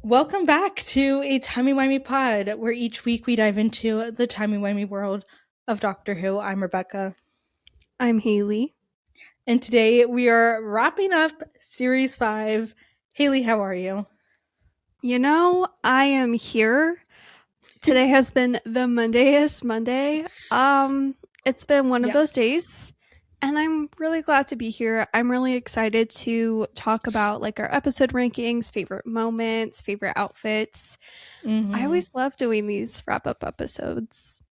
Welcome back to a Timey-Wimey pod, where each week we dive into the timey-wimey world of Doctor Who. I'm Rebecca. I'm Haley. And today we are wrapping up Series 5. Haley, how are you? I am here. Today has been the Mondayest Monday. It's been one of Yeah. those days, and I'm really glad to be here. I'm really excited to talk about like our episode rankings, favorite moments, favorite outfits. I Mm-hmm. always love doing these wrap-up episodes.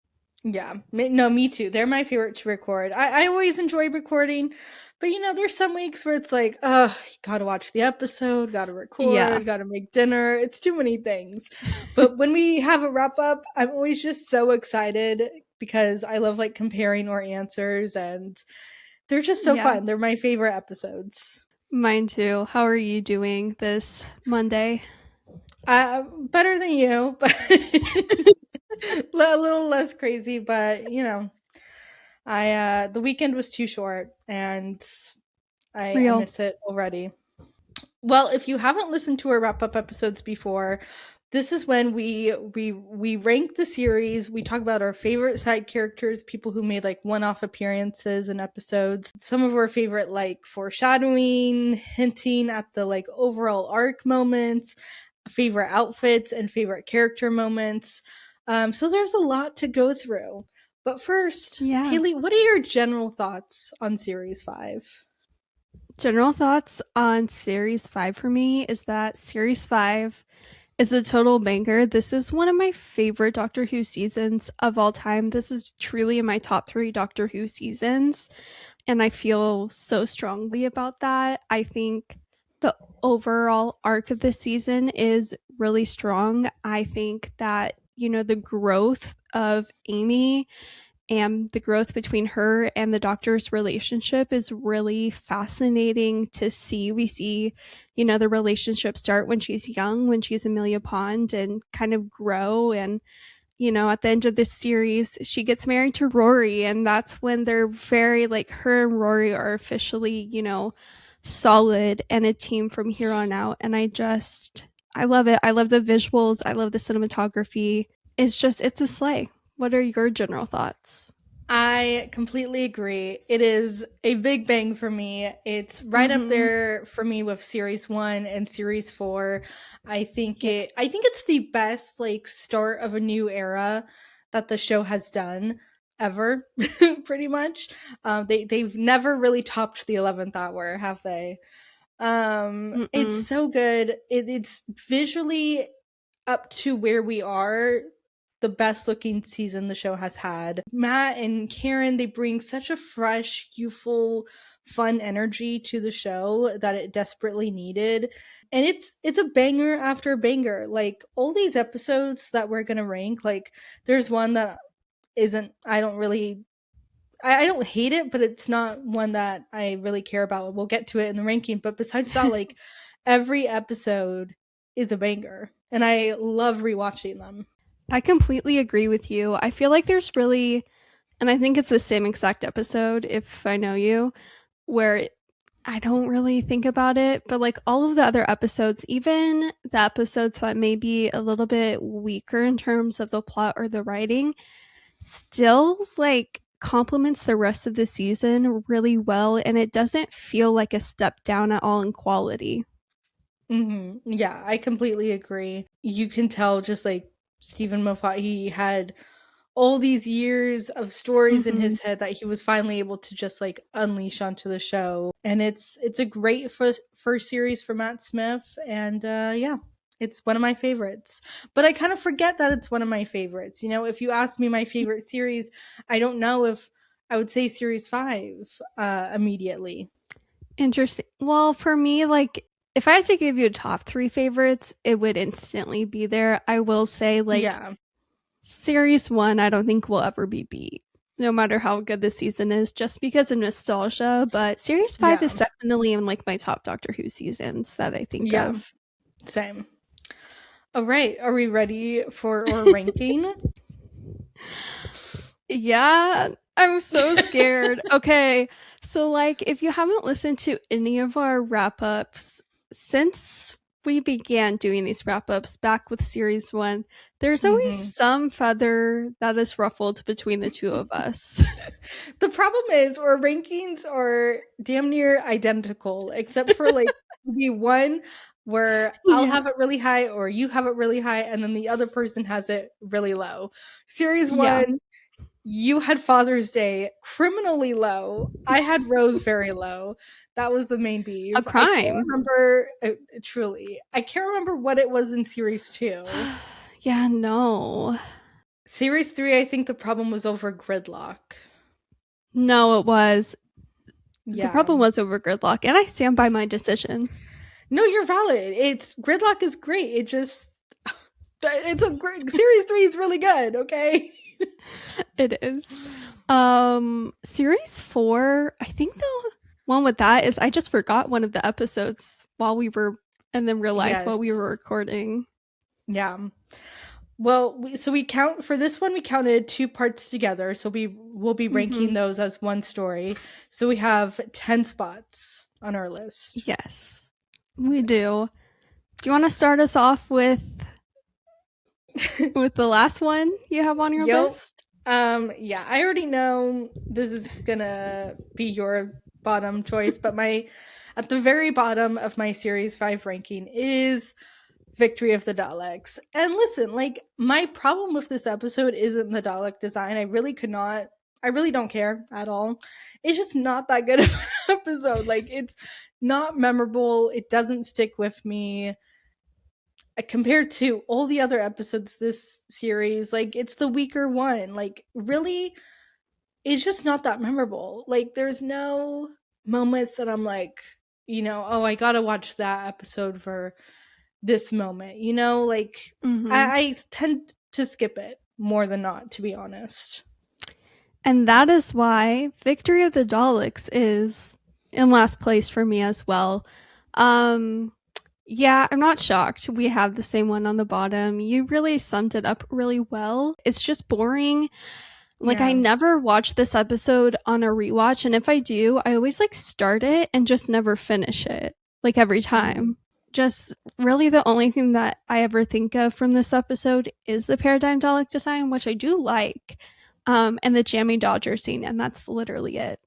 Yeah. No, me too. They're my favorite to record. I always enjoy recording, but there's some weeks where it's like, gotta watch the episode, gotta Yeah. record, gotta make dinner. It's too many things. But when we have a wrap up, I'm always just so excited because I love like comparing our answers, and they're just so Yeah. fun. They're my favorite episodes. Mine too. How are you doing this Monday? Better than you, but a little less crazy, but I the weekend was too short, and I Real. miss it already. Well, if you haven't listened to our wrap up episodes before, this is when we rank the series. We talk about our favorite side characters, people who made like one-off appearances in episodes, some of our favorite like foreshadowing, hinting at the like overall arc moments, favorite outfits, and favorite character moments. So there's a lot to go through. But first, Yeah. Haley, what are your general thoughts on Series 5? General thoughts on Series 5 for me is that Series 5 is a total banger. This is one of my favorite Doctor Who seasons of all time. This is truly in my top 3 Doctor Who seasons, and I feel so strongly about that. I think the overall arc of this season is really strong. I think that, the growth of Amy and the growth between her and the doctor's relationship is really fascinating to see. We see, the relationship start when she's young, when she's Amelia Pond, and kind of grow. And, at the end of this series, she gets married to Rory, and that's when they're very like her and Rory are officially, solid and a team from here on out. And I love it. I love the visuals, I love the cinematography. It's a slay. What are your general thoughts? I completely agree. It is a big bang for me. It's right up Mhm. there for me with series 1 and series 4. Yeah. I think it's the best like start of a new era that the show has done ever pretty much. They've never really topped the 11th hour, have they? It's Mm-mm. so good. It's visually up to where we are, the best looking season the show has had. Matt and Karen, they bring such a fresh, youthful, fun energy to the show that it desperately needed. And it's a banger after banger. Like all these episodes that we're gonna rank, like there's one that isn't I don't really I don't hate it, but it's not one that I really care about. We'll get to it in the ranking. But besides that, like every episode is a banger. And I love rewatching them. I completely agree with you. I feel like there's really, and I think it's the same exact episode, if I know you, where I don't really think about it, but like all of the other episodes, even the episodes that may be a little bit weaker in terms of the plot or the writing, still like complements the rest of the season really well. And it doesn't feel like a step down at all in quality. Yeah, I completely agree. You can tell just like Stephen Moffat, he had all these years of stories in Hmm. his head that he was finally able to just like unleash onto the show. And it's a great first series for Matt Smith. And yeah, it's one of my favorites. But I kind of forget that it's one of my favorites. If you ask me my favorite series, I don't know if I would say series 5 immediately. Interesting. Well, for me, like if I had to give you a top 3 favorites, it would instantly be there. I will say, like, Yeah. series 1, I don't think will ever be beat, no matter how good the season is, just because of nostalgia. But series 5 is Yeah. definitely in like my top Doctor Who seasons that I think Yeah. of. Same. All right. Are we ready for our ranking? Yeah, I'm so scared. Okay, so like if you haven't listened to any of our wrap ups since we began doing these wrap ups back with series 1, there's always Hmm. some feather that is ruffled between the two of us. The problem is our rankings are damn near identical, except for like maybe one where I'll Yeah. have it really high or you have it really high, and then the other person has it really low. Series Yeah. one, you had Father's Day criminally low. I had Rose very low. That was the main A beef. I can't crime. remember truly. I can't remember what it was in series two. Yeah, no. Series three, I think the problem was over gridlock. No, it was. The Yeah. problem was over gridlock, and I stand by my decision. No, you're valid. It's gridlock is great. It just it's a great series three is really good. Okay. It is. Series 4, I think the one with that is I just forgot one of the episodes while we were, and then realized while we Yes. were recording. Yeah. Well, we count for this one. We counted two parts together, so we will be ranking Mm-hmm. those as one story. So we have 10 spots on our list. Yes, we do. Do you want to start us off with the last one you have on your Yep. list? Yeah, I already know this is gonna be your bottom choice, but my at the very bottom of my series 5 ranking is Victory of the Daleks. And listen, like my problem with this episode isn't the Dalek design. I really don't care at all. It's just not that good of an episode. Like it's not memorable. It doesn't stick with me. Compared to all the other episodes this series, like it's the weaker one. Like really, it's just not that memorable. Like there's no moments that I'm like, oh, I gotta watch that episode for this moment. Like Mm-hmm. I tend to skip it more than not, to be honest. And that is why Victory of the Daleks is in last place for me as well. Yeah, I'm not shocked. We have the same one on the bottom. You really summed it up really well. It's just boring. Like, I Yeah. never watch this episode on a rewatch, and if I do, I always like start it and just never finish it. Like every time. Just really the only thing that I ever think of from this episode is the Paradigm Dalek design, which I do like, and the Jammy Dodger scene, and that's literally it.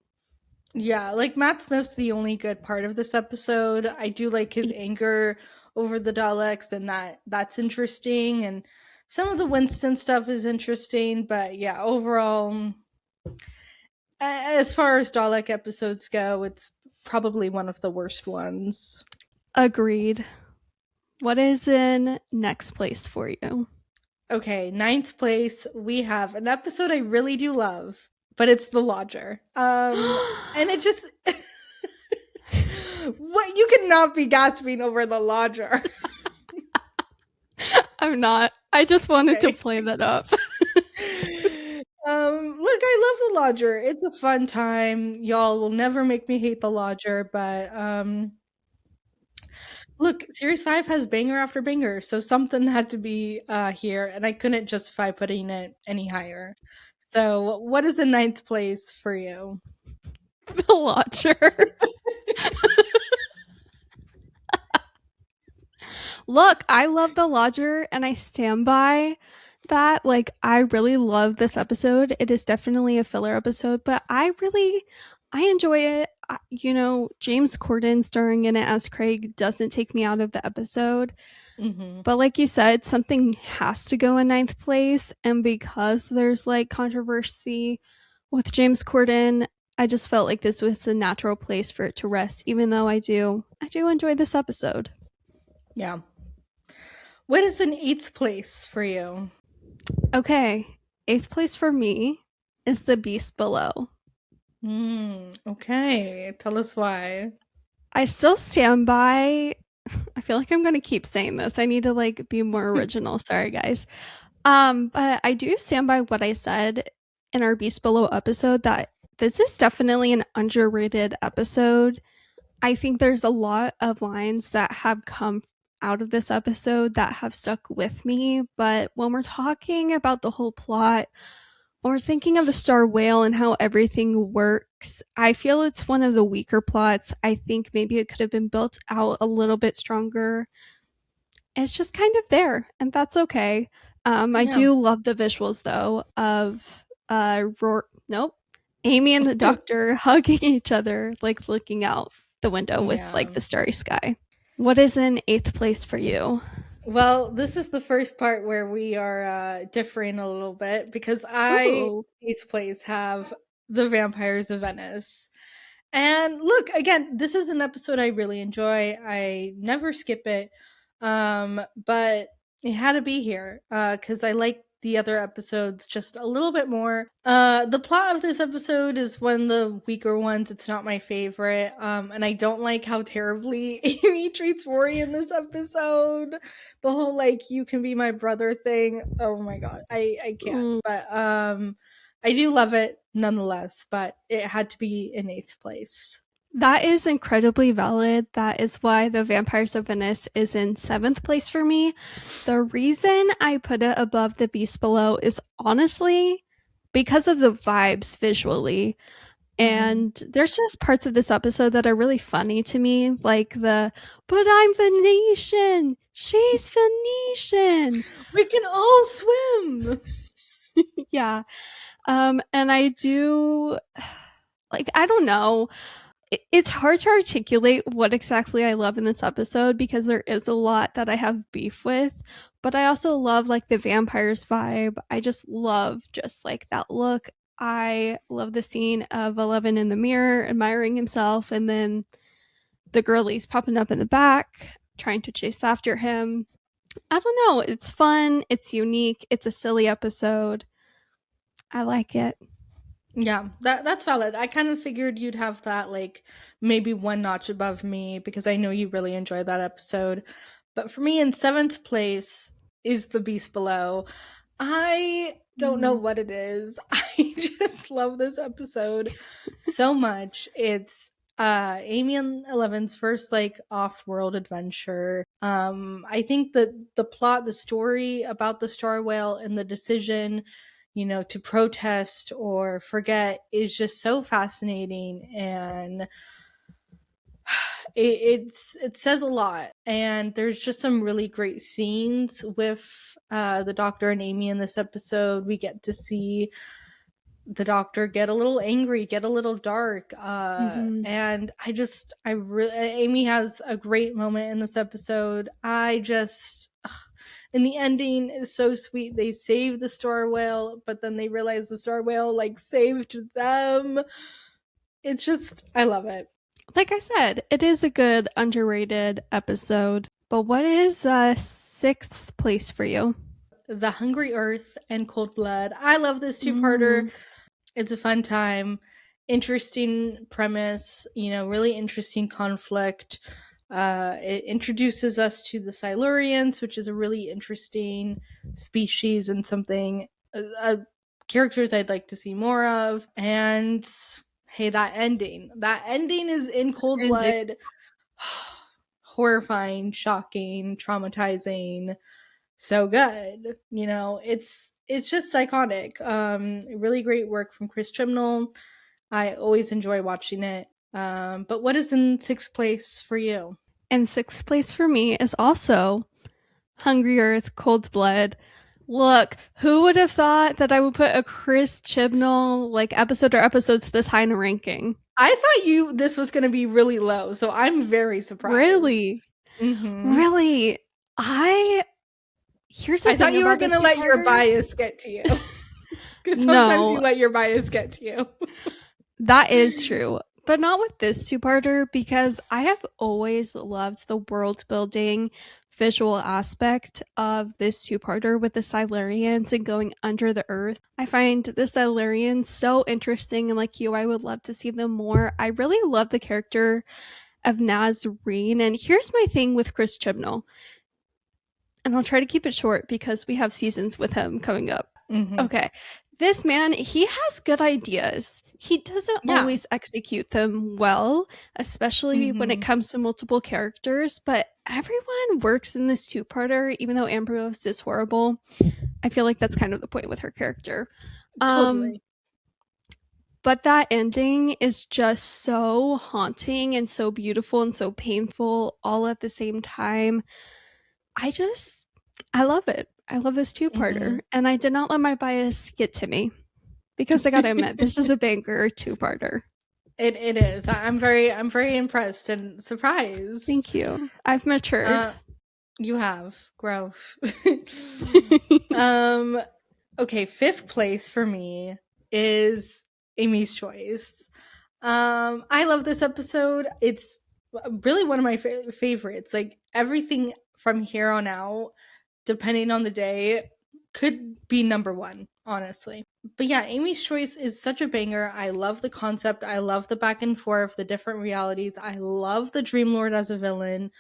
Yeah, like Matt Smith's the only good part of this episode. I do like his anger over the Daleks, and that's interesting, and some of the Winston stuff is interesting, but yeah, overall, as far as Dalek episodes go, it's probably one of the worst ones. Agreed. What is in next place for you? Okay, ninth place, we have an episode I really do love, but it's The Lodger. And it just what you cannot be gasping over The Lodger. I'm not. I just wanted Okay. to play that up. Look, I love The Lodger. It's a fun time. Y'all will never make me hate The Lodger, but look, Series 5 has banger after banger, so something had to be here, and I couldn't justify putting it any higher. So, what is the ninth place for you? The Lodger. Look, I love The Lodger and I stand by that. Like, I really love this episode. It is definitely a filler episode, but I enjoy it. James Corden starring in it as Craig doesn't take me out of the episode. Mm-hmm. But like you said, something has to go in ninth place. And because there's like controversy with James Corden, I just felt like this was a natural place for it to rest, even though I do enjoy this episode. Yeah. What is an eighth place for you? Okay, eighth place for me is The Beast Below. Okay. Tell us why. I still stand by. I feel like I'm going to keep saying this. I need to like be more original. Sorry, guys. But I do stand by what I said in our Beast Below episode that this is definitely an underrated episode. I think there's a lot of lines that have come out of this episode that have stuck with me. But when we're talking about the whole plot, when we're thinking of the Star Whale and how everything works, I feel it's one of the weaker plots. I think maybe it could have been built out a little bit stronger. it's just kind of there, and that's okay. I Yeah. do love the visuals though of nope, Amy and the doctor hugging each other, like looking out the window with Yeah. like the starry sky. What is in eighth place for you? Well, this is the first part where we are differing a little bit because I, Ooh. eighth place, have The Vampires of Venice. And look, again, this is an episode I really enjoy. I never skip it. But it had to be here cuz I like the other episodes just a little bit more. The plot of this episode is one of the weaker ones. It's not my favorite. And I don't like how terribly Amy treats Rory in this episode. The whole like you can be my brother thing. Oh my god. I can't. Mm. But I do love it nonetheless, but it had to be in eighth place. That is incredibly valid. That is why The Vampires of Venice is in seventh place for me. The reason I put it above The Beast Below is honestly because of the vibes visually. And there's just parts of this episode that are really funny to me, like but I'm Venetian, she's Venetian. We can all swim. Yeah. And I do, like, I don't know. It's hard to articulate what exactly I love in this episode because there is a lot that I have beef with, but I also love like the vampires vibe. I just love just like that look. I love the scene of Eleven in the mirror admiring himself and then the girlies popping up in the back trying to chase after him. I don't know. It's fun. It's unique. It's a silly episode. I like it. Yeah, that's valid. I kind of figured you'd have that like maybe one notch above me because I know you really enjoyed that episode. But for me in seventh place is The Beast Below. I don't know what it is. I just love this episode so much. It's Amy and Eleven's first like off-world adventure. I think that the plot, the story about the star whale and the decision, you know, to protest or forget is just so fascinating, and it says a lot. And there's just some really great scenes with the doctor and Amy in this episode. We get to see the doctor get a little angry, get a little dark, and I really, Amy has a great moment in this episode. And the ending is so sweet. They save the star whale, but then they realize the star whale like saved them. It's just, I love it. Like I said, it is a good underrated episode. But what is sixth place for you? The Hungry Earth and Cold Blood. I love this two-parter. It's a fun time. Interesting premise, you know, really interesting conflict. It introduces us to the Silurians, which is a really interesting species and something characters I'd like to see more of. And hey, that ending is in Cold Blood. Horrifying, shocking, traumatizing, so good. You know, it's just iconic. Really great work from Chris Chibnall. I always enjoy watching it. But what is in sixth place for you? And sixth place for me is also Hungry Earth, Cold Blood. Look, who would have thought that I would put a Chris Chibnall like episode or episodes this high in a ranking? I thought this was going to be really low, so I'm very surprised. Really? Mm-hmm. Really? Here's the I thing thought you were about going to let your bias get to you. Because sometimes you let your bias get to you. That is true. But not with this two-parter, because I have always loved the world building visual aspect of this two-parter with the Silurians and going under the earth. I find the Silurians so interesting, and like you, I would love to see them more. I really love the character of Nazreen, and here's my thing with Chris Chibnall. And I'll try to keep it short because we have seasons with him coming up. Mm-hmm. Okay. This man, he has good ideas. He doesn't always execute them well, especially when it comes to multiple characters, but everyone works in this two-parter, even though Ambrose is horrible. I feel like that's kind of the point with her character. Totally. But that ending is just so haunting and so beautiful and so painful all at the same time. I love it. I love this two-parter, and I did not let my bias get to me because I gotta admit, this is a banger two-parter. It is. I'm very impressed and surprised. Thank you. I've matured. You have growth. Okay, fifth place for me is Amy's Choice. I love this episode. It's really one of my favorites. Like everything from here on out, depending on the day, could be number one, honestly. But yeah, Amy's Choice is such a banger. I love the concept. I love the back and forth, the different realities. I love the Dream Lord as a villain.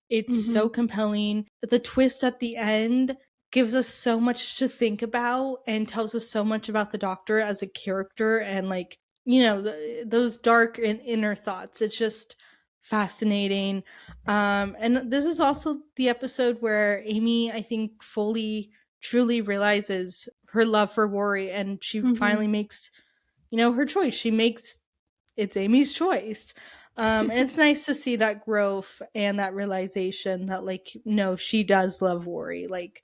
It's so compelling. The twist at the end gives us so much to think about and tells us so much about the Doctor as a character and, like, you know, those dark and inner thoughts. It's just fascinating. And this is also the episode where Amy, I think, fully, truly realizes her love for Rory, and she finally makes, you know, her choice. She makes it's Amy's choice. And it's nice to see that growth and that realization that, like, no, she does love Rory. Like,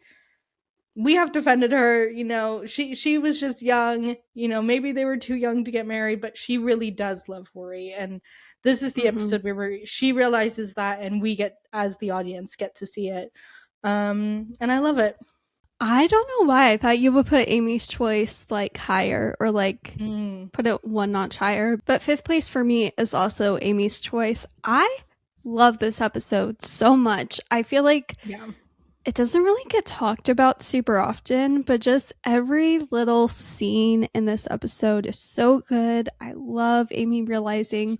we have defended her, you know, she was just young, you know, maybe they were too young to get married, but she really does love Rory. And this is the episode where she realizes that, and we get, as the audience, get to see it. And I love it. I don't know why I thought you would put Amy's Choice like higher or like put it one notch higher. But fifth place for me is also Amy's Choice. I love this episode so much. I feel like it doesn't really get talked about super often, but just every little scene in this episode is so good. I love Amy realizing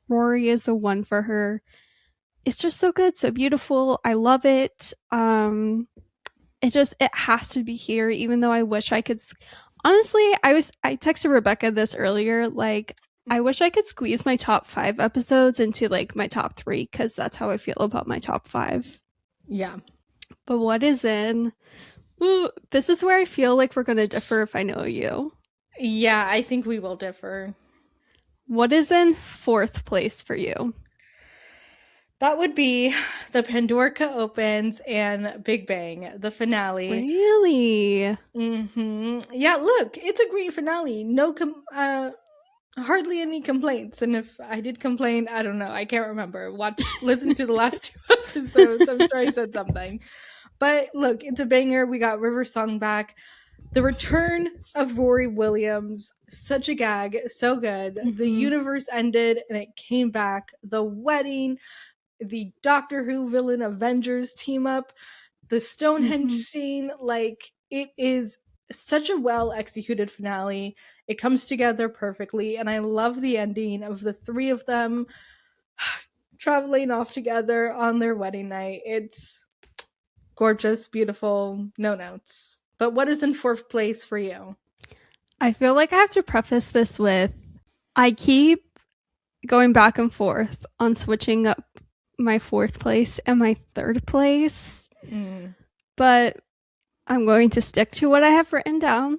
Rory is the one for her. It's just so good, so beautiful. I love it. It has to be here, even though I wish I could. Honestly, I texted Rebecca this earlier. Like, I wish I could squeeze my top 5 episodes into like my top 3, because that's how I feel about my top 5. Yeah. But what is in? Ooh, this is where I feel like we're going to differ if I know you. Yeah, I think we will differ. What is in fourth place for you? That would be the Pandorica Opens and Big Bang, the finale. Really? Yeah, look, it's a great finale. No, hardly any complaints. And if I did complain, I don't know. I can't remember. Listen to the last 2 episodes. I'm sure I said something. But look, it's a banger. We got River Song back. The return of Rory Williams, such a gag, so good. The universe ended and it came back. The wedding, the Doctor Who villain Avengers team up, the Stonehenge scene, like, it is such a well executed finale. It comes together perfectly, and I love the ending of the 3 of them traveling off together on their wedding night. It's gorgeous, beautiful, no notes. But what is in fourth place for you? I feel like I have to preface this with, I keep going back and forth on switching up my fourth place and my third place. But I'm going to stick to what I have written down.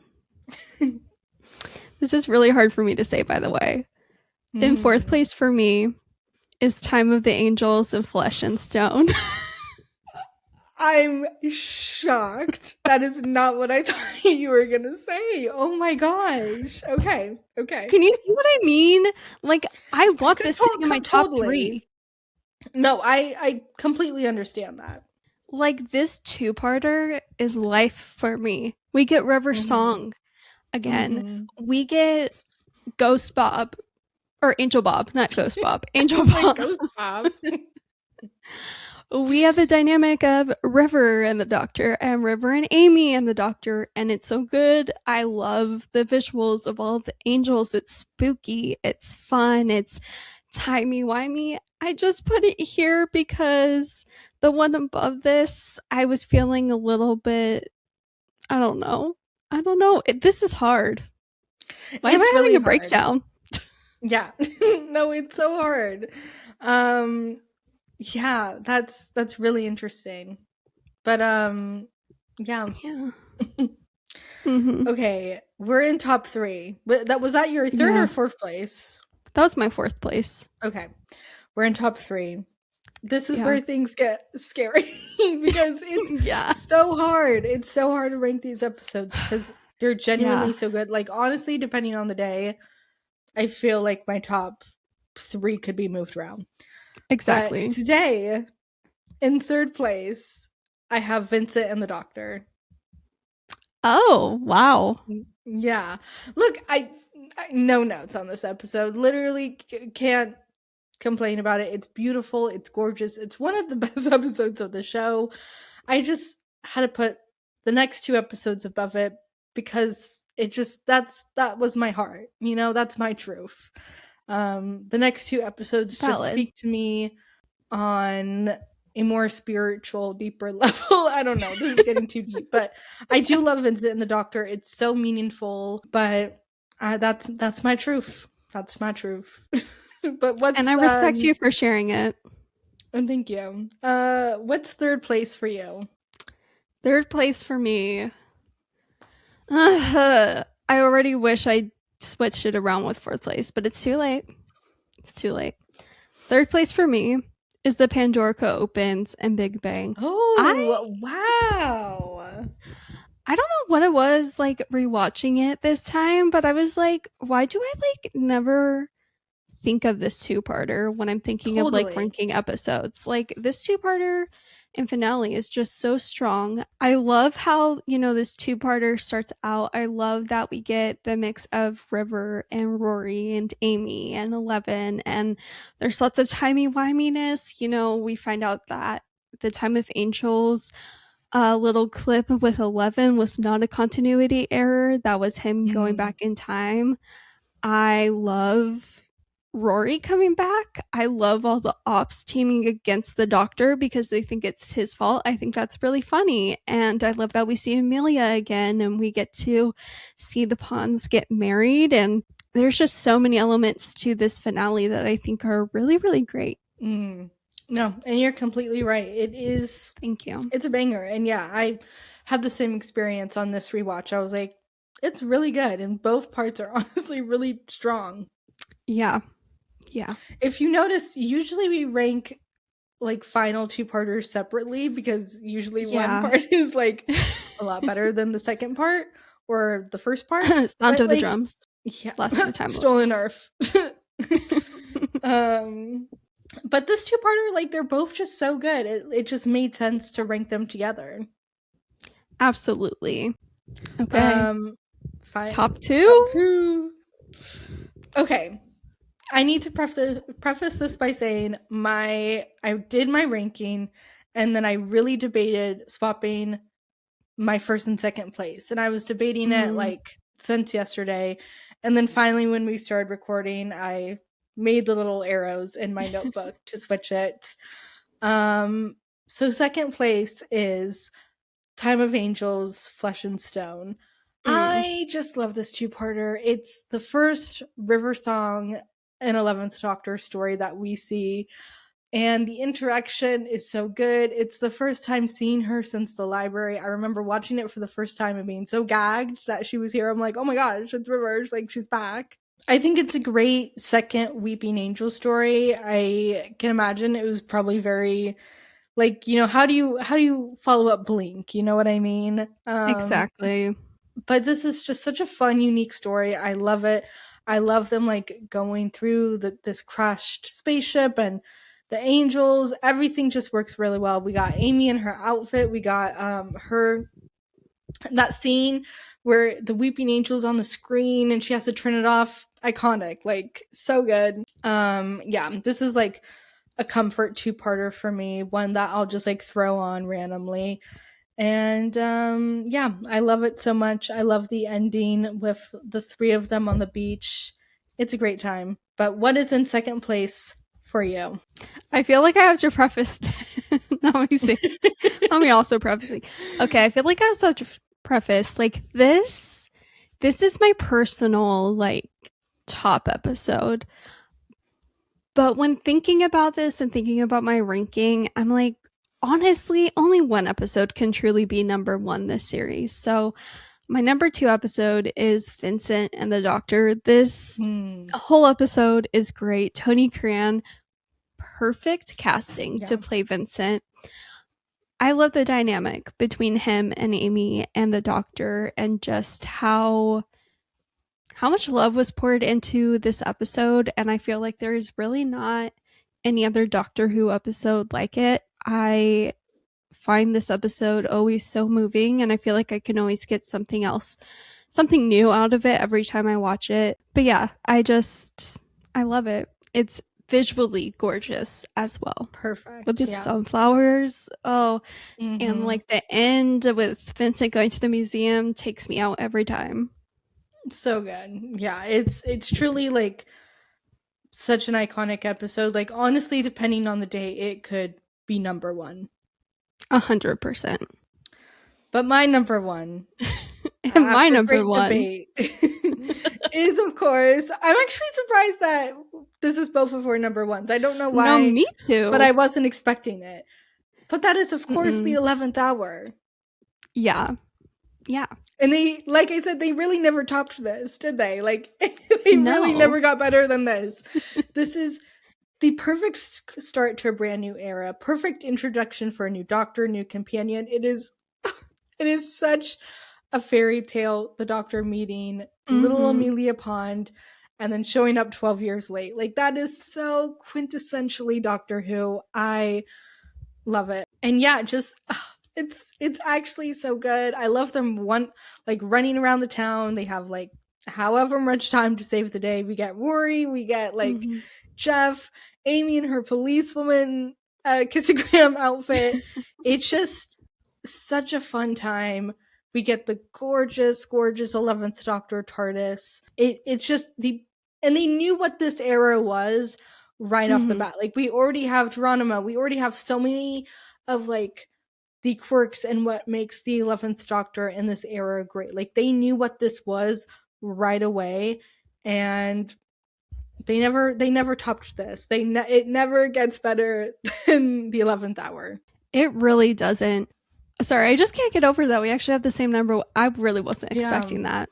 This is really hard for me to say, by the way. In fourth place for me is Time of the Angels and Flesh and Stone. I'm shocked. That is not what I thought you were going to say. Oh my gosh. Okay. Can you see what I mean? Like, I want this sitting in my top 3. No, I completely understand that. Like, this two-parter is life for me. We get River Song again. We get Ghost Bob. Or Angel Bob, not Ghost Bob. Angel Bob. Ghost Bob. We have the dynamic of River and the Doctor, and River and Amy and the Doctor, and it's so good. I love the visuals of all the angels. It's spooky, it's fun, it's timey-wimey. I just put it here because the one above this, I was feeling a little bit, I don't know. This is hard. Why am I having a breakdown? Yeah. No, it's so hard. Yeah, that's really interesting. But yeah. Okay, we're in top 3. Was that your third or fourth place? That was my fourth place. Okay. We're in top 3. this is Yeah. where things get scary because it's Yeah. so hard. It's so hard to rank these episodes because they're genuinely so good. Like, honestly, depending on the day, I feel like my top 3 could be moved around. But Exactly. today, in third place, I have Vincent and the Doctor. Oh, wow. Yeah. Look, I no notes on this episode. Literally can't complain about it. It's beautiful, it's gorgeous. It's one of the best episodes of the show. I just had to put the next 2 episodes above it because it just that was my heart. You know, that's my truth. The next 2 episodes just Valid. speak to me on a more spiritual, deeper level. I don't know. This is getting too deep, but I do love Vincent and the Doctor. It's so meaningful, but that's my truth. That's my truth. But what's And I respect you for sharing it. and thank you. What's third place for you? Third place for me. I already wish I switched it around with fourth place, but it's too late. It's too late. Third place for me is the Pandorica Opens and Big Bang. Oh, wow. I don't know what it was like rewatching it this time, but I was like, why do I like never think of this two-parter when I'm thinking of like Totally. ranking episodes? Like this two-parter and finale is just so strong. I love how, you know, this two-parter starts out. I love that we get the mix of River and Rory and Amy and 11, and there's lots of timey-wiminess. You know, we find out that the Time of Angels little clip with 11 was not a continuity error. That was him going back in time. I love Rory coming back. I love all the ops teaming against the Doctor because they think it's his fault. I think that's really funny. And I love that we see Amelia again and we get to see the Pawns get married. And there's just so many elements to this finale that I think are really, really great. No, and you're completely right. It is. Thank you. It's a banger. And yeah, I had the same experience on this rewatch. I was like, it's really good. And both parts are honestly really strong. Yeah. Yeah. If you notice, usually we rank like final 2-parters separately because usually one part is like a lot better than the second part or the first part. Sound of the drums. Yeah. Last of the time. Stolen Earth. But this 2-parter, like, they're both just so good. It just made sense to rank them together. Absolutely. Okay. Fine. Top 2? Top 2. Okay. I need to preface this by saying I did my ranking and then I really debated swapping my first and second place. And I was debating it like since yesterday. And then finally when we started recording, I made the little arrows in my notebook to switch it. So second place is Time of Angels, Flesh and Stone. I just love this 2-parter. It's the first River Song and 11th Doctor story that we see, and the interaction is so good. It's the first time seeing her since the library. I remember watching it for the first time and being so gagged that she was here. I'm like, oh my gosh, it's River, like she's back. I think it's a great second Weeping Angel story. I can imagine it was probably very, like, you know, how do you follow up Blink? You know what I mean? Exactly. But this is just such a fun, unique story. I love it. I love them like going through this crashed spaceship and the angels. Everything just works really well. We got Amy in her outfit. We got her, that scene where the Weeping Angel's on the screen and she has to turn it off. Iconic, like so good. Yeah, this is like a comfort 2-parter for me, one that I'll just like throw on randomly. And yeah, I love it so much. I love the ending with the 3 of them on the beach. It's a great time. But what is in second place for you? I feel like I have to preface. Let me also preface. Okay, I feel like I have to preface like this is my personal like top episode. But when thinking about this and thinking about my ranking, I'm like, honestly, only one episode can truly be number 1 this series. So my number 2 episode is Vincent and the Doctor. This whole episode is great. Tony Cran perfect casting to Yeah. play Vincent. I love the dynamic between him and Amy and the doctor, and just how much love was poured into this episode. And I feel like there's really not any other Doctor Who episode like it. I find this episode always so moving, and I feel like I can always get something else, something new out of it every time I watch it. But yeah, I love it. It's visually gorgeous as well. Perfect. With the Yeah. sunflowers. Oh, and Mhm. like the end with Vincent going to the museum takes me out every time. So good. Yeah, it's truly like such an iconic episode. Like honestly, depending on the day, it could be number one. 100%. But my number one, And my after number great one. debate, is of course. I'm actually surprised that this is both of our number ones. I don't know why, No, me too. but I wasn't expecting it. But that is, of course, the Mm-mm. 11th hour. Yeah. Yeah. And they, like I said, they really never topped this, did they? Like, they really No. never got better than this. This is the perfect start to a brand new era, perfect introduction for a new doctor, new companion. It is such a fairy tale, the doctor meeting little Mhm. Amelia Pond and then showing up 12 years late. Like that is so quintessentially Doctor Who. I love it. And yeah, just it's actually so good. I love them like running around the town. They have like however much time to save the day. We get Rory, we get like Mhm. Jeff, Amy in her policewoman kissogram outfit. It's just such a fun time. We get the gorgeous, gorgeous 11th Doctor TARDIS. It's just and they knew what this era was right off the Mhm. bat. Like we already have Geronimo. We already have so many of like the quirks and what makes the 11th Doctor in this era great. Like they knew what this was right away, and they never topped this. It never gets better than the 11th hour. It really doesn't. Sorry, I just can't get over that we actually have the same number. I really wasn't expecting that.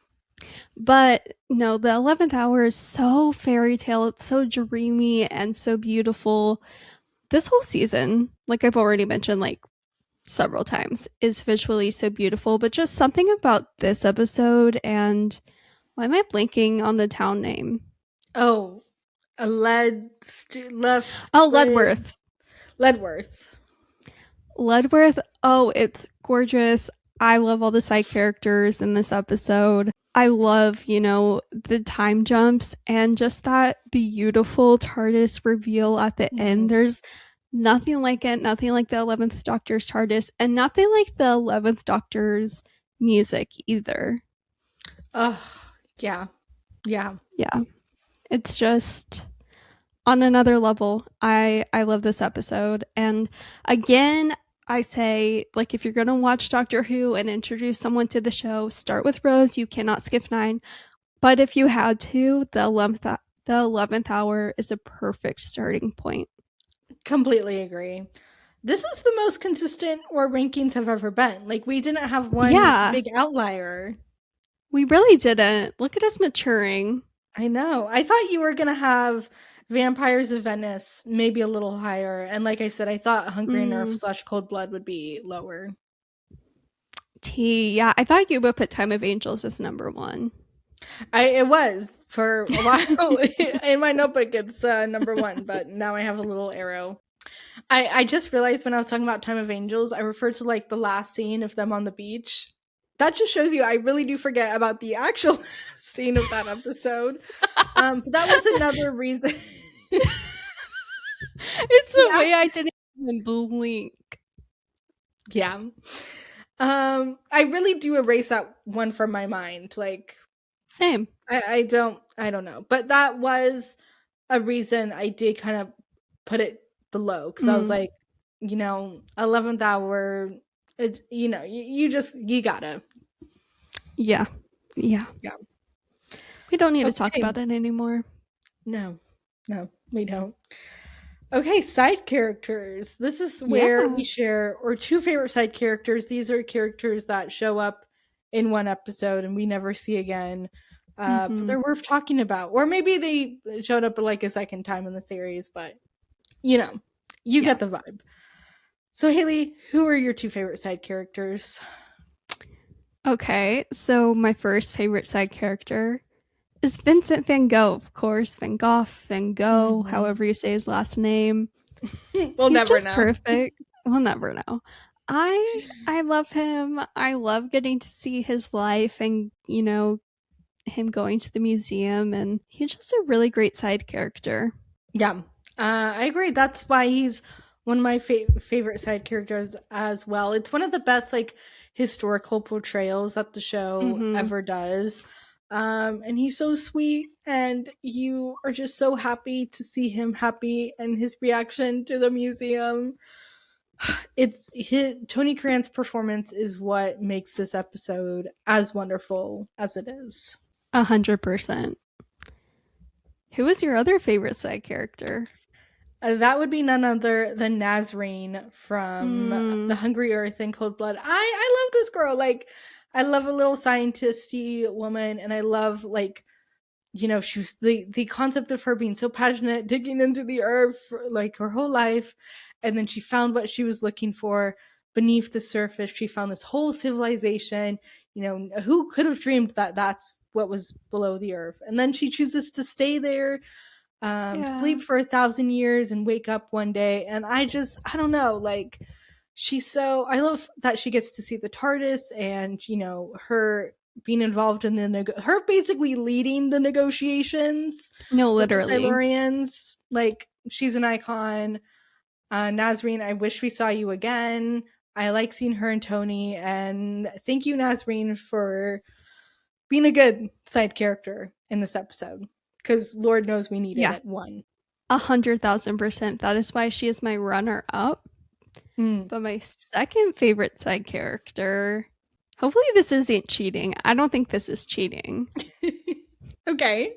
But no, the 11th hour is so fairy tale. It's so dreamy and so beautiful. This whole season, like I've already mentioned like several times, is visually so beautiful, but just something about this episode. And why am I blanking on the town name? Oh, a Ledworth. Ledworth. Oh, it's gorgeous. I love all the side characters in this episode. I love, the time jumps and just that beautiful TARDIS reveal at the end. There's nothing like it, nothing like the 11th Doctor's TARDIS, and nothing like the 11th Doctor's music either. Oh, yeah. Yeah. Yeah. It's just on another level. I love this episode. And again, I say, like, if you're going to watch Doctor Who and introduce someone to the show, start with Rose. You cannot skip 9. But if you had to, the 11th hour is a perfect starting point. Completely agree. This is the most consistent our rankings have ever been. Like, we didn't have one big outlier. We really didn't. Look at us maturing. I know. I thought you were going to have Vampires of Venice maybe a little higher. And like I said, I thought Hungry Nerve / Cold Blood would be lower. Yeah. I thought you would put Time of Angels as number 1. It was for a while. In my notebook, it's number 1, but now I have a little arrow. I just realized when I was talking about Time of Angels, I referred to like the last scene of them on the beach. That just shows you I really do forget about the actual scene of that episode. But that was another reason. It's the way I didn't even blink. Yeah. I really do erase that one from my mind. Like, same. I don't know. But that was a reason I did kind of put it below, because I was like, 11th hour, you gotta. Yeah. We don't need to talk about it anymore. No, we don't. Okay, side characters. This is where we share our 2 favorite side characters. These are characters that show up in one episode and we never see again. But they're worth talking about. Or maybe they showed up like a second time in the series, but you know, you Yeah. get the vibe. So, Haley, who are your two favorite side characters? Okay, so my first favorite side character is Vincent van Gogh, of course. Van Gogh, Van Gogh, Mm-hmm. however you say his last name. We'll He's never just know. perfect. We'll never know. I love him. I love getting to see his life and, him going to the museum, and he's just a really great side character. Yeah, I agree. That's why he's one of my favorite side characters as well. It's one of the best like historical portrayals that the show Mhm. ever does. And he's so sweet, and you are just so happy to see him happy and his reaction to the museum. Tony Cran's performance is what makes this episode as wonderful as it is. 100%. Who is your other favorite side character? That would be none other than Nazreen from The Mm, Hungry Earth and Cold Blood. I love this girl. Like, I love a little scientisty woman, and I love like she was the concept of her being so passionate, digging into the earth for, like her whole life, and then she found what she was looking for beneath the surface. She found this whole civilization. Who could have dreamed that that's what was below the earth? And then she chooses to stay there, yeah. sleep for 1,000 years and wake up one day. And I don't know, like I love that she gets to see the TARDIS, and her being involved in her basically leading the negotiations No, with the literally. Silurians. Like, she's an icon. Nazreen, I wish we saw you again. I like seeing her and Tony, and thank you, Nazreen, for being a good side character in this episode, because Lord knows we needed Yeah, it. One. 100,000%. That is why she is my runner up. Mm. But my second favorite side character, hopefully this isn't cheating. I don't think this is cheating. Okay.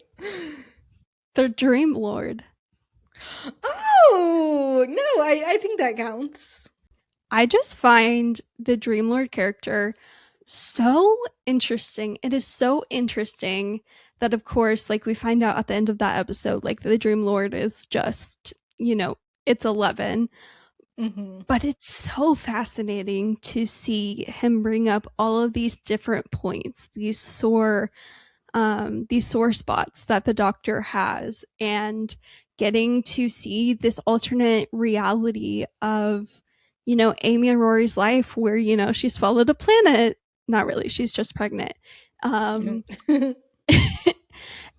The Dream Lord. Oh no, I think that counts. I just find the Dream Lord character so interesting. It is so interesting that, of course, like we find out at the end of that episode, like the Dream Lord is just, it's 11. Mm-hmm. But it's so fascinating to see him bring up all of these different points, these sore spots that the Doctor has, and getting to see this alternate reality of, Amy and Rory's life where, she's followed a planet. Not really, she's just pregnant. Um,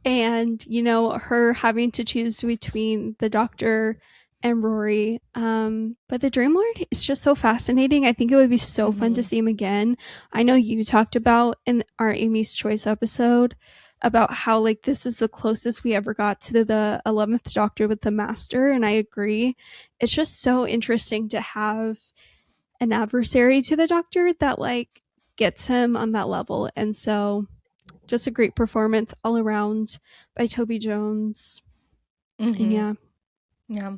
and, her having to choose between the Doctor and Rory. But the Dream Lord is just so fascinating. I think it would be so fun to Mm-hmm. see him again. I know you talked about in our Amy's Choice episode about how like this is the closest we ever got to the 11th Doctor with the Master, and I agree. It's just so interesting to have an adversary to the Doctor that like gets him on that level. And so just a great performance all around by Toby Jones. And Mm-hmm. yeah, Yeah.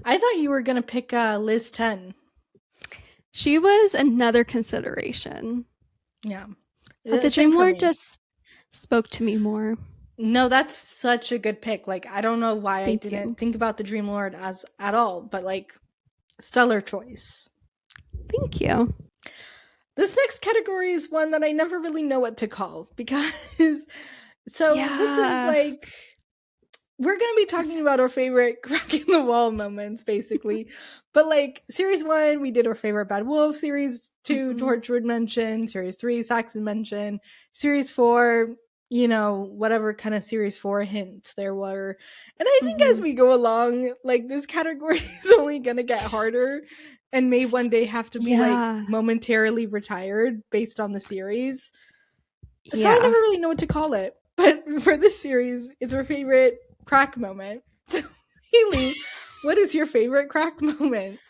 I thought you were gonna pick Liz 10. she was another consideration. Yeah. But the Same Dream for Lord me. just spoke to me more. No, that's such a good pick. Like, I don't know why I Thank you. didn't think about the Dream Lord as at all, but like, stellar choice. Thank you. This next category is one that I never really know what to call, because this is Yeah. like, we're going to be talking about our favorite crack in the wall moments, basically. But like, series 1, we did our favorite Bad Wolf. Series 2, Mm-hmm. Torchwood mentioned. Series 3, Saxon mentioned. Series 4, whatever kind of series 4 hints there were. And I think as Mm-hmm. we go along, like, this category is only going to get harder and may one day have to be like Yeah. momentarily retired based on the series. So I never Yeah. really know what to call it. But for this series, it's our favorite crack moment. So, Haley, what is your favorite crack moment?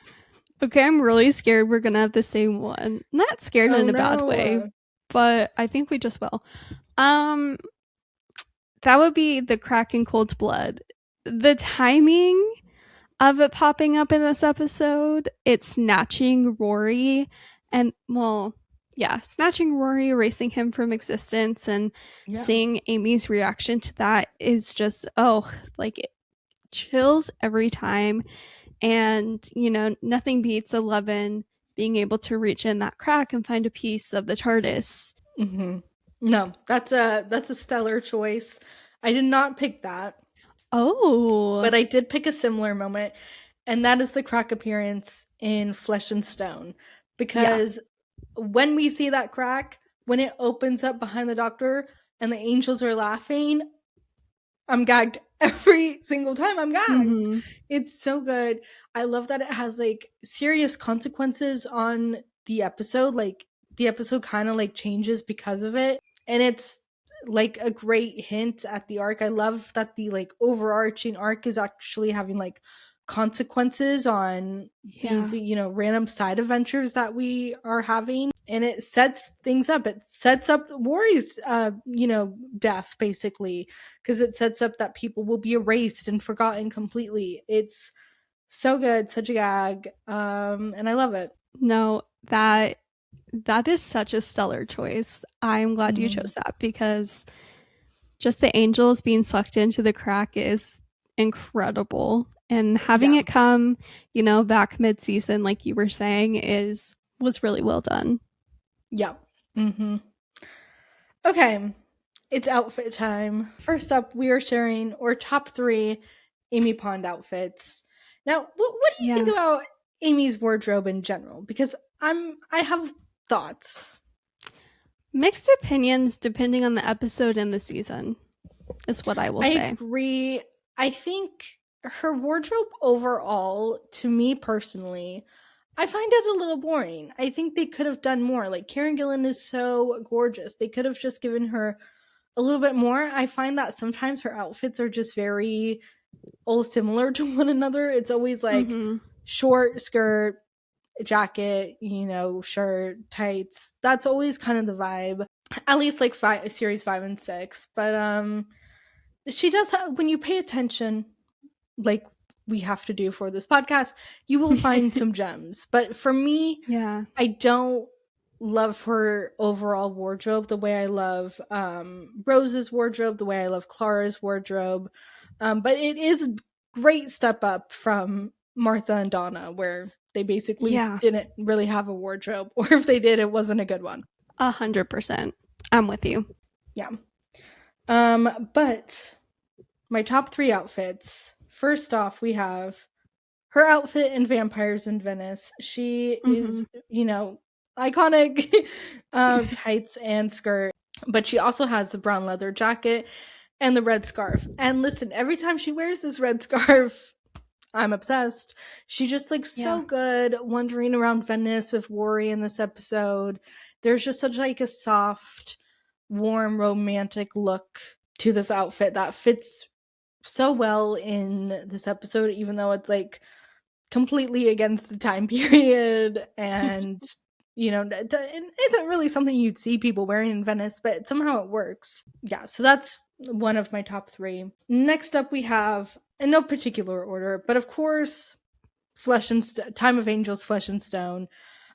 Okay, I'm really scared we're gonna have the same one. Not scared Oh in a bad way, no. but I think we just will. Um, that would be the crack in Cold Blood. The timing of it popping up in this episode, it's snatching Rory and, well, yeah, snatching Rory, erasing him from existence, and Yeah. seeing Amy's reaction to that is just, oh, like it chills every time. And, you know, nothing beats 11 being able to reach in that crack and find a piece of the TARDIS. Mm-hmm. No, that's a stellar choice. I did not pick that, Oh, but I did pick a similar moment, and that is the crack appearance in Flesh and Stone. yeah. Because when we see that crack, when it opens up behind the Doctor and the angels are laughing, I'm gagged every single time. I'm gagged. Mm-hmm. It's so good. I love that it has like serious consequences on the episode. Like the episode kind of like changes because of it. And it's like a great hint at the arc. I love that the like overarching arc is actually having like consequences on Yeah. these, you know, random side adventures that we are having. And it sets things up. It sets up Warri's you know, death basically, because it sets up that people will be erased and forgotten completely. It's so good, such a gag, and I love it. No, that is such a stellar choice. I'm glad you Mhm. chose that because just the angels being sucked into the crack is incredible. And having Yeah, it come, you know, back mid-season like you were saying is was really well done. yeah. Hmm. Okay, it's outfit time. First up, we are sharing our top three Amy Pond outfits. Now, what do you think Yeah. about Amy's wardrobe in general? Because I have thoughts. Mixed opinions depending on the episode and the season is what I will I say. agree. I think her wardrobe overall, to me personally, I find it a little boring. I think they could have done more. Like Karen Gillan is so gorgeous. They could have just given her a little bit more. I find that sometimes her outfits are just very all similar to one another. It's always like Mm-hmm. short skirt, jacket, you know, shirt, tights. That's always kind of the vibe. At least like series 5 and 6. But she does have, when you pay attention, like we have to do for this podcast, you will find some gems. But for me, Yeah. I don't love her overall wardrobe the way I love Rose's wardrobe, the way I love Clara's wardrobe. But it is a great step up from Martha and Donna, where they basically Yeah. didn't really have a wardrobe, or if they did, it wasn't a good one. 100%. I'm with you. Yeah. But my top three outfits. First off, we have her outfit in Vampires in Venice. She Mm-hmm. is, you know, iconic tights and skirt, but she also has the brown leather jacket and the red scarf. And listen, every time she wears this red scarf, I'm obsessed. She just looks Yeah. so good wandering around Venice with Rory in this episode. There's just such like a soft, warm, romantic look to this outfit that fits so well in this episode, even though it's like completely against the time period and you know it isn't really something you'd see people wearing in Venice, but somehow it works. Yeah, so that's one of my top three. Next up we have, in no particular order, but of course, Time of Angels, Flesh and Stone,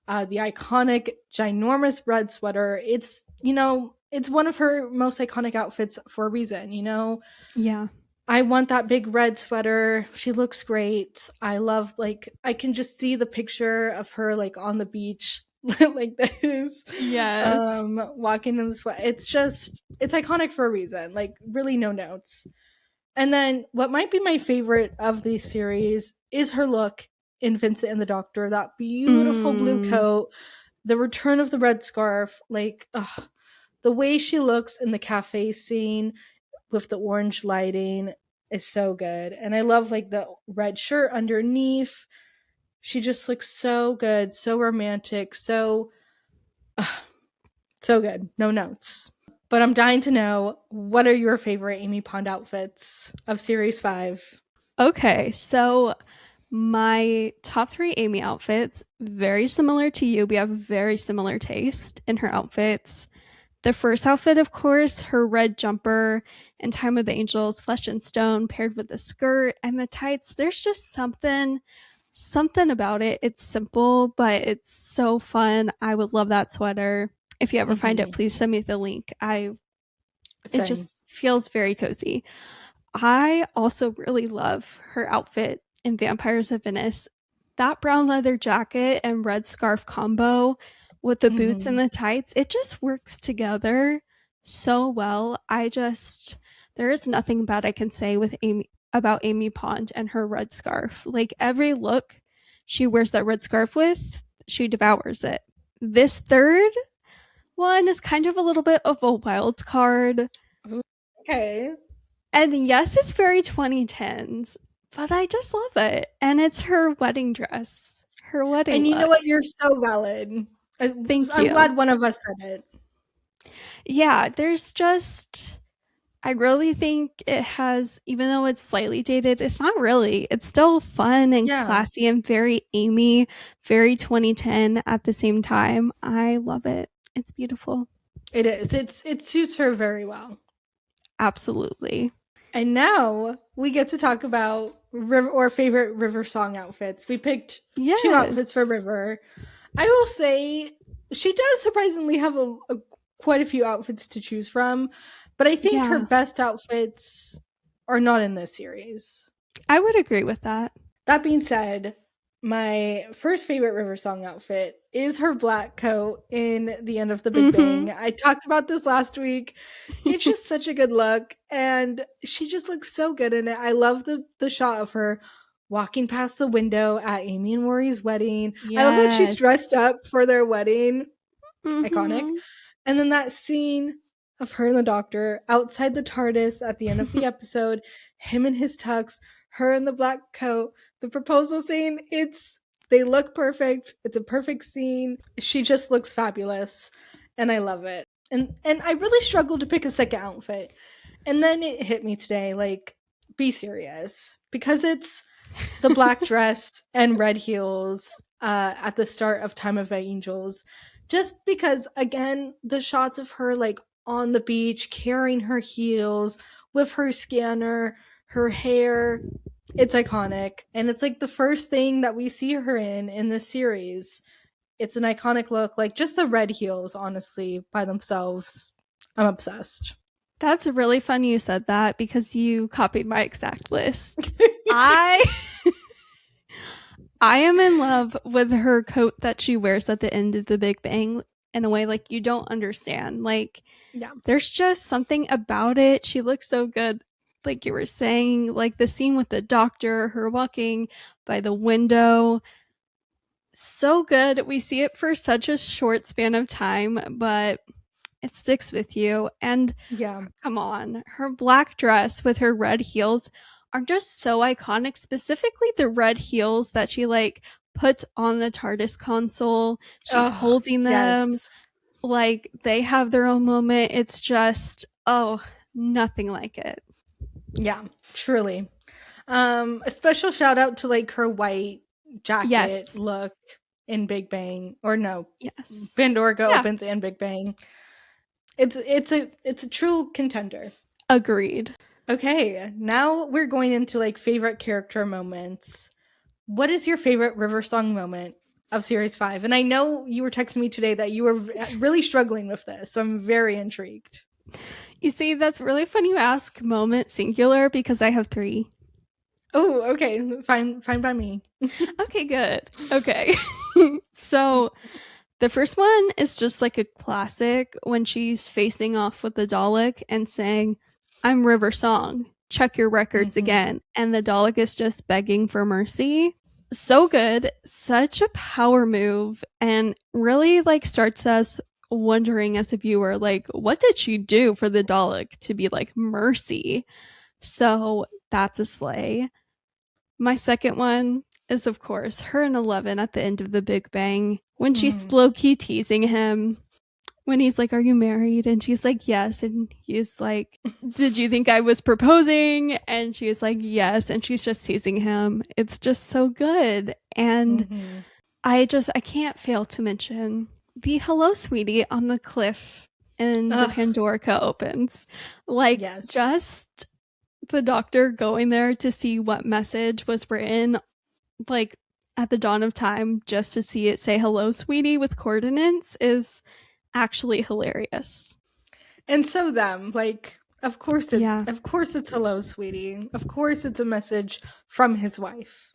the iconic ginormous red sweater. It's, you know, it's one of her most iconic outfits for a reason, you know. Yeah. I want that big red sweater. She looks great. I love, like, I can just see the picture of her like on the beach like this, Yes. walking in the sweat. It's just, it's iconic for a reason. Like, really no notes. And then what might be my favorite of the series is her look in Vincent and the Doctor. That beautiful blue Mm. coat, the return of the red scarf, like, ugh, the way she looks in the cafe scene with the orange lighting is so good. And I love like the red shirt underneath. She just looks so good, so romantic, so so good. No notes. But I'm dying to know, what are your favorite Amy Pond outfits of series 5? Okay, so my top three Amy outfits, very similar to you. We have very similar taste in her outfits. The first outfit, of course, her red jumper in Time of the Angels, Flesh and Stone, paired with the skirt and the tights. There's just something about it. It's simple, but it's so fun. I would love that sweater. If you ever find it, Mm-hmm. please send me the link. It Same. just feels very cozy. I also really love her outfit in Vampires of Venice. That brown leather jacket and red scarf combo with the boots and Mhm. the tights, it just works together so well. There is nothing bad I can say with Amy about Amy Pond and her red scarf. Like every look she wears that red scarf with, she devours it. This third one is kind of a little bit of a wild card. Okay. And yes, it's very 2010s, but I just love it. And it's her wedding dress, her wedding And you know look. what? You're so valid. Thank I'm you. glad one of us said it. Yeah, I really think it has, even though it's slightly dated, it's not really. It's still fun and Yeah, classy and very Amy, very 2010 at the same time. I love it. It's beautiful. it is. It suits her very well. Absolutely. And now we get to talk about our favorite River song outfits. We picked two outfits for Yes. River. I will say she does surprisingly have quite a few outfits to choose from, but I think her Yeah, best outfits are not in this series. I would agree with that. That being said, my first favorite River Song outfit is her black coat in The End of the Big Mm-hmm. Bang. I talked about this last week. It's just such a good look, and she just looks so good in it. I love the shot of her walking past the window at Amy and Rory's wedding. I love that she's Yes. dressed up for their wedding. Iconic. Mm-hmm. And then that scene of her and the doctor outside the TARDIS at the end of the episode, him in his tux, her in the black coat, the proposal scene, they look perfect. It's a perfect scene. She just looks fabulous and I love it. And I really struggled to pick a second outfit. And then it hit me today like be serious because it's the black dress and red heels at the start of Time of Angels. Just because, again, the shots of her like on the beach carrying her heels with her scanner, her hair, it's iconic. And it's like the first thing that we see her in this series. It's an iconic look. Like just the red heels, honestly, by themselves. I'm obsessed. That's really fun you said that because you copied my exact list. I I am in love with her coat that she wears at the end of the Big Bang in a way like you don't understand. Like Yeah. there's just something about it. She looks so good. Like you were saying, like the scene with the doctor, her walking by the window. So good. We see it for such a short span of time, but it sticks with you. And Yeah. come on, her black dress with her red heels are just so iconic, specifically the red heels that she like puts on the TARDIS console. She's Oh, holding them yes. like they have their own moment. It's just, oh, nothing like it. Yeah, truly. A special shout out to like her white jacket Yes. look in Big Bang, or no, Yes. Pandorica Yeah. opens and Big Bang. It's a true contender. Agreed. Okay, now we're going into like favorite character moments. What is your favorite River Song moment of Series 5? And I know you were texting me today that you were really struggling with this, so I'm very intrigued. You see, that's really fun you ask moment singular because I have three. Oh, okay. Fine by me. Okay, good. Okay. So the first one is just like a classic when she's facing off with the Dalek and saying, I'm River Song. Check your records Mhm. again. And the Dalek is just begging for mercy. So good. Such a power move. And really like starts us wondering as a viewer, like, what did she do for the Dalek to be like mercy? So that's a slay. My second one is, of course, her and 11 at the end of the Big Bang when she's Mhm. low key teasing him. When he's like, are you married? And she's like, yes. And he's like, did you think I was proposing? And she's like, yes. And she's just teasing him. It's just so good. And Mhm. I can't fail to mention the hello, sweetie on the cliff and the Ugh, Pandorica opens. Like, yes. just the doctor going there to see what message was written, like at the dawn of time, just to see it say hello, sweetie, with coordinates is actually hilarious. And so them, like Yeah. Of course it's hello, sweetie. Of course it's a message from his wife.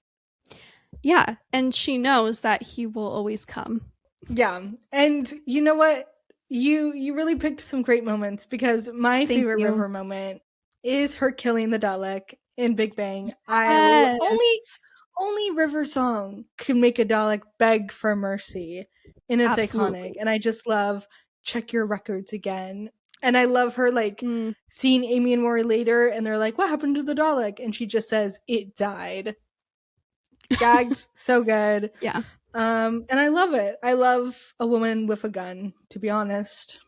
Yeah, and she knows that he will always come. Yeah. And you know what? You really picked some great moments because my Thank favorite you. River moment is her killing the Dalek in Big Bang. Yes. Only River song could make a Dalek beg for mercy, and it's iconic. Absolutely. And I just love check your records again. And I love her like Mm, seeing Amy and Maury later, and they're like, "What happened to the Dalek?" And she just says, "It died." Gagged, so good. yeah. And I love it. I love a woman with a gun, to be honest.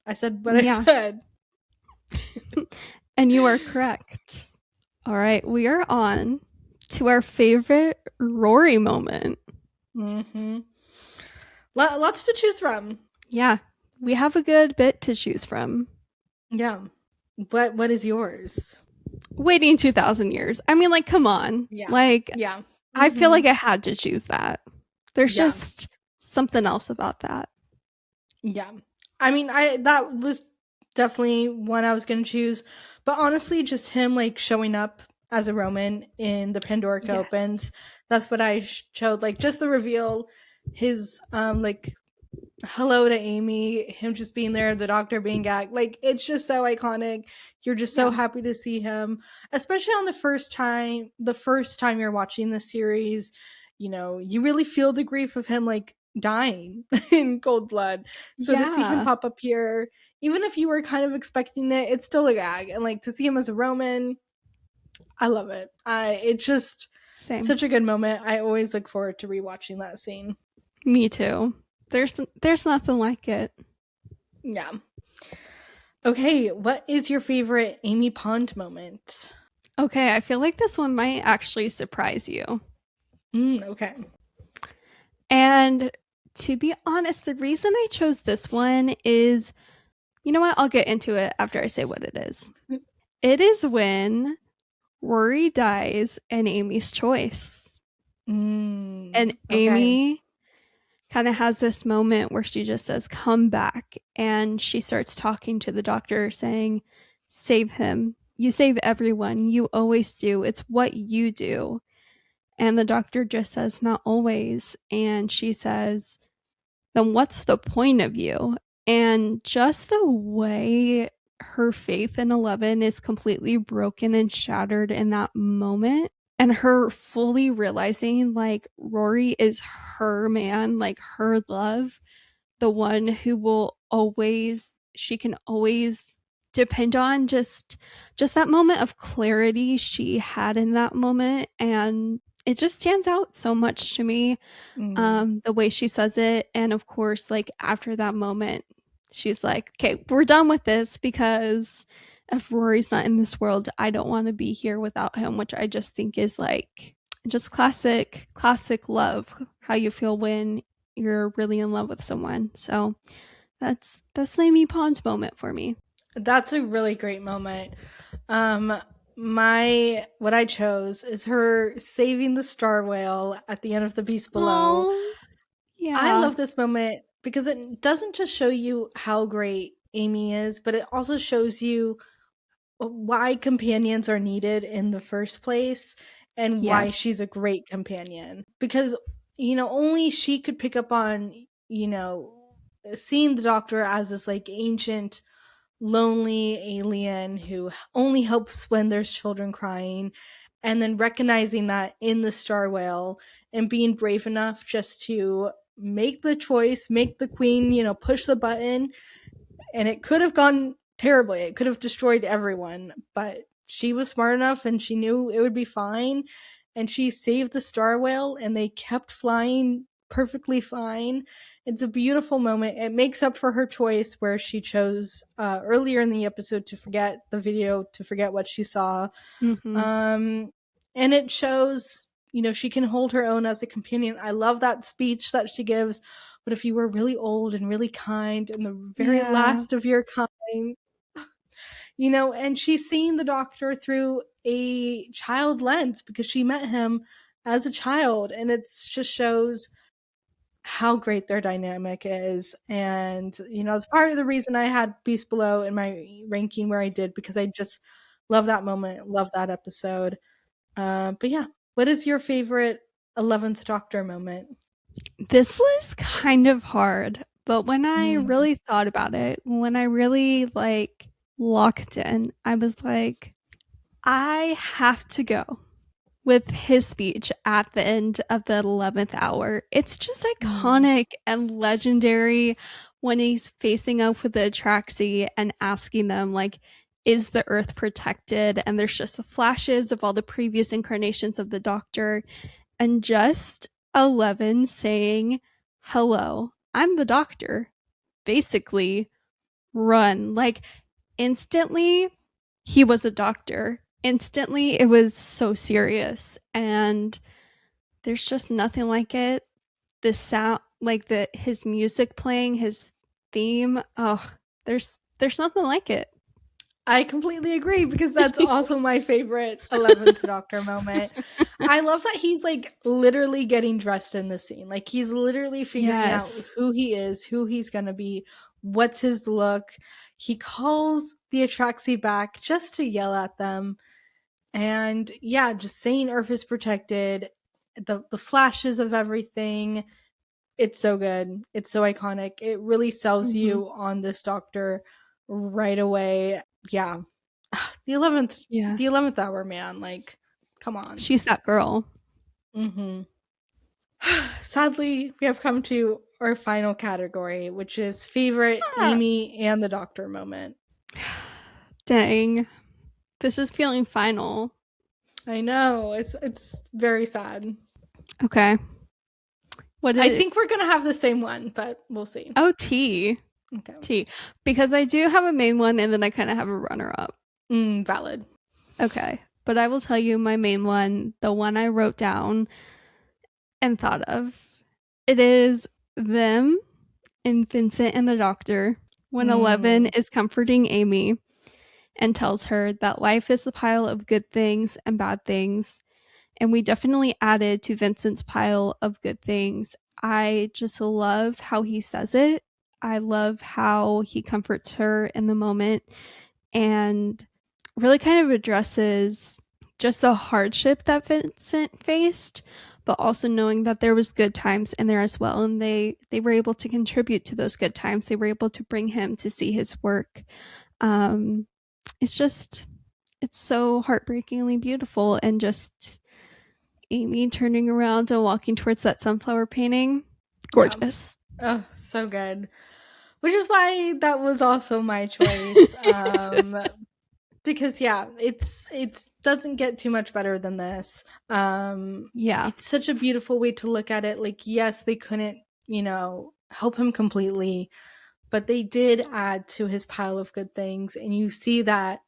I said what I Yeah. said. And you are correct. All right, we are on to our favorite Rory moment. Mm-hmm. Lots to choose from. Yeah, we have a good bit to choose from. Yeah. What is yours? Waiting 2,000 years. I mean, like, come on. Yeah. Like, Yeah. I feel Mm-hmm. like I had to choose that. There's Yeah. just something else about that. Yeah. I mean, I that was definitely one I was gonna choose. But honestly, just him like showing up as a Roman in the Pandorica Yes. opens. That's what I showed. Like just the reveal, his like hello to Amy, him just being there, the doctor being gagged. Like it's just so iconic. You're just so Yeah. happy to see him, especially on the first time you're watching the series, you know, you really feel the grief of him like dying in cold blood. So to see him Yeah. pop up here, even if you were kind of expecting it, it's still a gag. And like to see him as a Roman, I love it. It's just Same. such a good moment. I always look forward to rewatching that scene. Me too. There's nothing like it. Yeah. Okay, what is your favorite Amy Pond moment? Okay, I feel like this one might actually surprise you. Okay. And to be honest, the reason I chose this one is, you know what? I'll get into it after I say what it is. It is when Rory dies in Amy's choice. And Okay. Amy kind of has this moment where she just says, "Come back." And she starts talking to the doctor, saying, "Save him. You save everyone. You always do. It's what you do." And the doctor just says, "Not always." And she says, "Then what's the point of you?" And just the way her faith in Eleven is completely broken and shattered in that moment, and her fully realizing like Rory is her man, like her love, the one who will always, she can always depend on, just that moment of clarity she had in that moment. And it just stands out so much to me, Mm. the way she says it. And of course, like after that moment, she's like, "Okay, we're done with this because if Rory's not in this world, I don't want to be here without him," which I just think is like just classic love, how you feel when you're really in love with someone. So that's Amy Pond's moment for me. That's a really great moment. Um my what I chose is her saving the star whale at the end of The Beast Below. Oh, I yeah. love this moment because it doesn't just show you how great Amy is, but it also shows you why companions are needed in the first place and why Yes. she's a great companion. Because, you know, only she could pick up on, you know, seeing the doctor as this like ancient, lonely alien who only helps when there's children crying, and then recognizing that in the star whale and being brave enough just to make the choice, make the queen, you know, push the button, and it could have gone terribly. It could have destroyed everyone, but she was smart enough and she knew it would be fine. And she saved the star whale and they kept flying perfectly fine. It's a beautiful moment. It makes up for her choice where she chose earlier in the episode to forget the video, to forget what she saw. Mm-hmm. Um, and it shows, you know, she can hold her own as a companion. I love that speech that she gives. But if you were really old and really kind and the very Yeah. last of your kind, you know, and she's seeing the doctor through a child lens because she met him as a child. And it just shows how great their dynamic is. And, it's part of the reason I had Beast Below in my ranking where I did, because I just love that moment, love that episode. But yeah, what is your favorite 11th Doctor moment? This was kind of hard, but when I Mm. really thought about it, when I really like locked in, I was like, I have to go with his speech at the end of the 11th hour. It's just Mm. iconic and legendary when he's facing up with the Atraxi and asking them, like, is the Earth protected? And there's just the flashes of all the previous incarnations of the Doctor, and just 11 saying, hello, I'm the Doctor. Basically, run. Like, instantly, he was a doctor. Instantly, it was so serious. And there's just nothing like it. The sound, like his music playing, his theme. Oh, there's nothing like it. I completely agree, because that's also my favorite 11th Doctor moment. I love that he's like literally getting dressed in the scene. Like he's literally figuring out Yes. who he is, who he's going to be, what's his look. He calls the Atraxi back just to yell at them. And yeah, just saying Earth is protected, the flashes of everything. It's so good. It's so iconic. It really sells Mm-hmm. you on this Doctor right away. Yeah, the 11th Yeah. the 11th hour, man, like, come on. She's that girl. Mhm. Sadly, we have come to our final category, which is favorite Ah. Amy and the Doctor moment. Dang. This is feeling final. I know, it's very sad. Okay. What I is think we're gonna have the same one, but we'll see. Oh, T. Okay. T. Because I do have a main one and then I kind of have a runner up. Valid. Okay. But I will tell you my main one, the one I wrote down and thought of. It is them and Vincent and the Doctor when 11 is comforting Amy and tells her that life is a pile of good things and bad things. And we definitely added to Vincent's pile of good things. I just love how he says it. I love how he comforts her in the moment and really kind of addresses just the hardship that Vincent faced, but also knowing that there was good times in there as well, and they were able to contribute to those good times. They were able to bring him to see his work. It's just, it's so heartbreakingly beautiful, and just Amy turning around and walking towards that sunflower painting, gorgeous. Yeah. Oh, so good. Which is why that was also my choice. Because yeah, it's doesn't get too much better than this. Yeah. It's such a beautiful way to look at it. Like, yes, they couldn't, help him completely, but they did add to his pile of good things, and you see that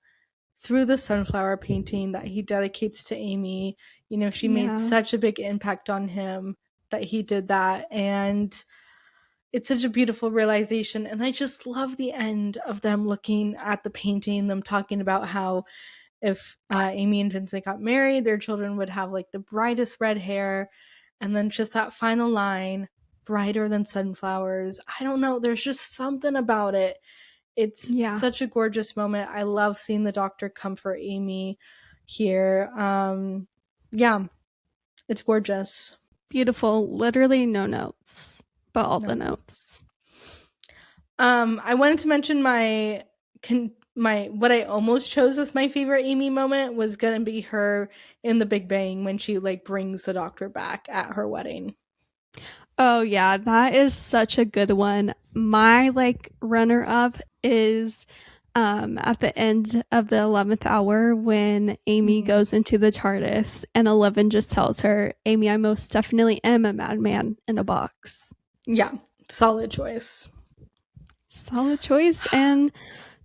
through the sunflower painting that he dedicates to Amy. She made Yeah. such a big impact on him that he did that, and it's such a beautiful realization. And I just love the end of them looking at the painting, them talking about how if Amy and Vincent got married, their children would have like the brightest red hair. And then just that final line, brighter than sunflowers. I don't know. There's just something about it. It's Yeah. such a gorgeous moment. I love seeing the Doctor comfort Amy here. Yeah, it's gorgeous. Beautiful. Literally no notes, but all the notes. I wanted to mention my what I almost chose as my favorite Amy moment was gonna be her in the Big Bang when she like brings the Doctor back at her wedding. Oh yeah, that is such a good one. My like runner up is at the end of the 11th hour when Amy goes into the TARDIS and 11 just tells her, Amy, I most definitely am a madman in a box. Yeah, solid choice. Solid choice. And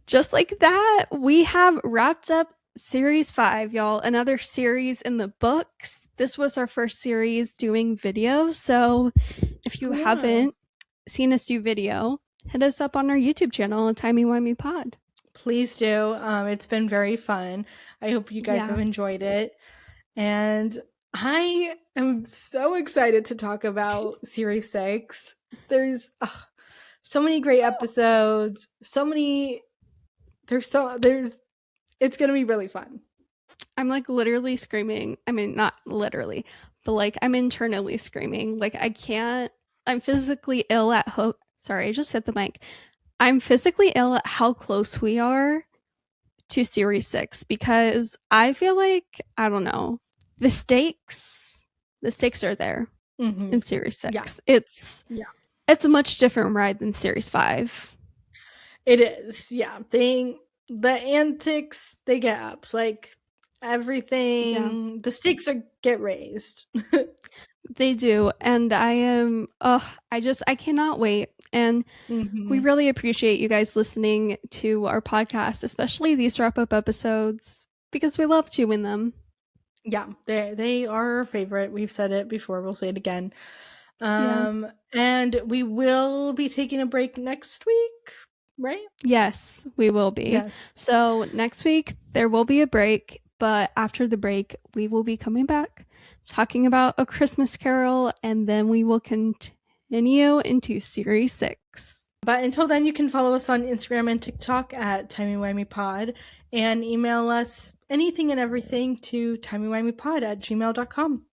just like that, we have wrapped up series 5, y'all. Another series in the books. This was our first series doing video. So if you haven't seen us do video, hit us up on our YouTube channel, Timey Wimey Pod. Please do. It's been very fun. I hope you guys have enjoyed it. And I am so excited to talk about Series 6. There's so many great episodes, it's going to be really fun. I'm like literally screaming. I mean, not literally, but like I'm internally screaming. Like I'm physically ill at sorry, I just hit the mic. I'm physically ill at how close we are to Series 6 because I feel like, I don't know, the stakes are there in Series 6. Yeah. It's a much different ride than Series 5. It is. Yeah. The antics, they get ups. Like everything, the stakes get raised. They do. And I cannot wait. And we really appreciate you guys listening to our podcast, especially these wrap-up episodes, because we love doing them. Yeah, they are our favorite. We've said it before. We'll say it again. And we will be taking a break next week, right? Yes, we will be. Yes. So next week, there will be a break. But after the break, we will be coming back talking about A Christmas Carol, and then we will continue into Series 6. But until then, you can follow us on Instagram and TikTok at timeyWimeyPod and email us anything and everything to timeyWimeyPod@gmail.com.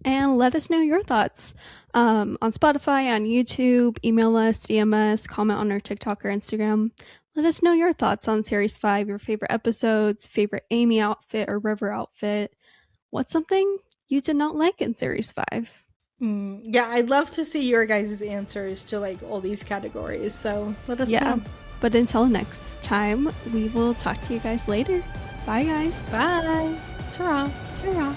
And let us know your thoughts on Spotify, on YouTube. Email us, DM us, comment on our TikTok or Instagram. Let us know your thoughts on Series 5, your favorite episodes, favorite Amy outfit or River outfit. What's something you did not like in Series 5? Yeah, I'd love to see your guys' answers to like all these categories. So let us know. But until next time, we will talk to you guys later. Bye, guys. Bye. Ta-ra. Ta-ra.